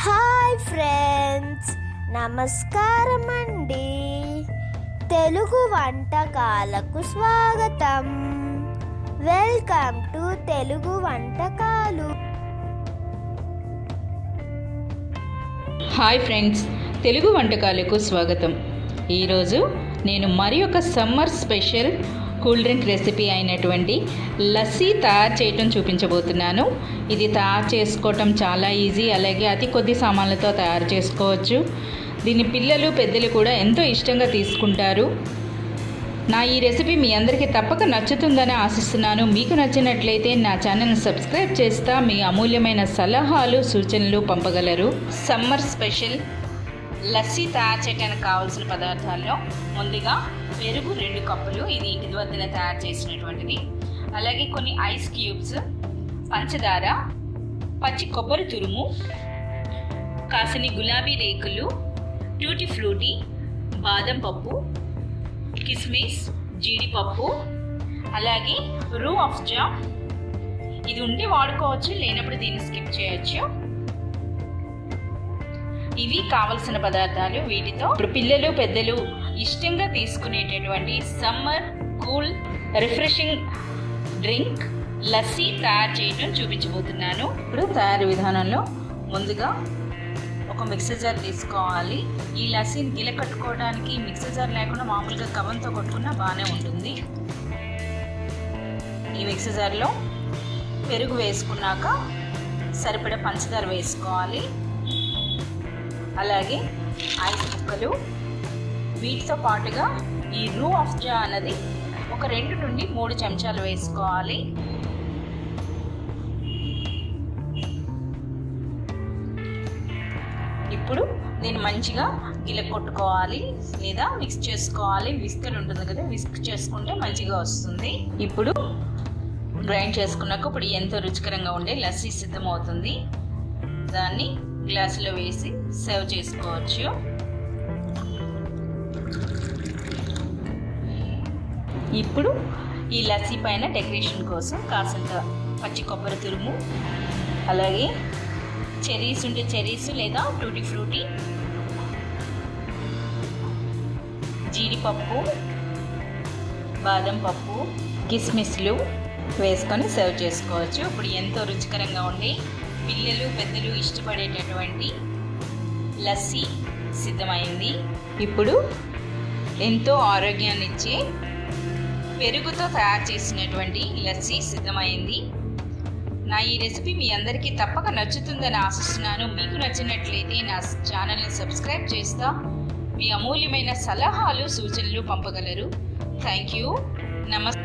Hi friends, నమస్కారం అండి. తెలుగు వంటకాలకు స్వాగతం. వెల్కమ్ టు తెలుగు వంటకాలు. హాయ్ ఫ్రెండ్స్, తెలుగు వంటకాలకు స్వాగతం. ఈరోజు నేను మరి ఒక summer special cool drink recipe అయినటువంటి లస్సీ తయారు చేయటం చూపించబోతున్నాను. ఇది తయారు చేసుకోవటం చాలా ఈజీ, అలాగే అతి కొద్ది సామాన్లతో తయారు చేసుకోవచ్చు. దీన్ని పిల్లలు పెద్దలు కూడా ఎంతో ఇష్టంగా తీసుకుంటారు. నా ఈ రెసిపీ మీ అందరికీ తప్పక నచ్చుతుందని ఆశిస్తున్నాను. మీకు నచ్చినట్లయితే నా ఛానల్ని సబ్స్క్రైబ్ చేస్తా మీ అమూల్యమైన సలహాలు సూచనలు పంపగలరు. సమ్మర్ స్పెషల్ లస్సీ తయారు చేయడానికి కావాల్సిన పదార్థాల్లో ముందుగా పెరుగు 2 కప్పులు, ఇది ఇంటి వద్దన తయారు చేసినటువంటిది. అలాగే కొన్ని ఐస్ క్యూబ్స్, పంచదార, పచ్చి కొబ్బరి తురుము, కాసిని గులాబీ రేకులు, టూటీ ఫ్రూటీ, బాదం పప్పు, కిస్మిస్, జీడిపప్పు, అలాగే రూ ఆఫ్ జా. ఇది ఉంటే వాడుకోవచ్చు, లేనప్పుడు దీన్ని స్కిప్ చేయొచ్చు. ఇవి కావలసిన పదార్థాలు. వీటితో ఇప్పుడు పిల్లలు పెద్దలు ఇష్టంగా తీసుకునేటటువంటి summer cool refreshing drink lassi తయారు చేయడం చూపించబోతున్నాను. ఇప్పుడు తయారీ విధానంలో ముందుగా ఒక మిక్సర్ జార్ తీసుకోవాలి. ఈ లస్సీని గిలకట్టుకోవడానికి మిక్సర్ జార్ లేకుండా మామూలుగా కవంతో కొట్టుకున్నా బాగానే ఉంటుంది. ఈ మిక్సర్ జార్లో పెరుగు వేసుకున్నాక సరిపడా పంచదార వేసుకోవాలి. అలాగే ఐస్ ముక్కలు, వీటితో పాటుగా ఈ రూ ఆఫ్ జా అన్నది ఒక 2 నుండి 3 చెంచాలు వేసుకోవాలి. ఇప్పుడు దీన్ని మంచిగా గిలకొట్టుకోవాలి లేదా మిక్స్ చేసుకోవాలి. విస్కర్ ఉంటుంది కదా, విస్క్ చేసుకుంటే మంచిగా వస్తుంది. ఇప్పుడు గ్రైండ్ చేసుకున్నాక ఇప్పుడు ఎంతో రుచికరంగా ఉండే లస్సీ సిద్ధమవుతుంది. దాన్ని గ్లాసులో వేసి సర్వ్ చేసుకోవచ్చు. ఇప్పుడు ఈ లస్సీ పైన డెకరేషన్ కోసం కాసంత పచ్చి కొబ్బరి తురుము, అలాగే చెరీస్ ఉంటే చెరీస్ లేదా టూటీ ఫ్రూటీ, జీడిపప్పు, బాదం పప్పు, కిస్మిస్లు వేసుకొని సర్వ్ చేసుకోవచ్చు. ఇప్పుడు ఎంతో రుచికరంగా ఉండి పిల్లలు పెద్దలు ఇష్టపడేటటువంటి లస్సీ సిద్ధమైంది. ఇప్పుడు ఎంతో ఆరోగ్యాన్ని ఇచ్చే పెరుగుతో తయారు చేసినటువంటి లస్సీ సిద్ధమైంది. నా ఈ రెసిపీ మీ అందరికీ తప్పక నచ్చుతుందని ఆశిస్తున్నాను. మీకు నచ్చినట్లయితే నా ఛానల్ని సబ్స్క్రైబ్ చేస్తా మీ అమూల్యమైన సలహాలు సూచనలు పంపగలరు. Thank you. నమస్తే.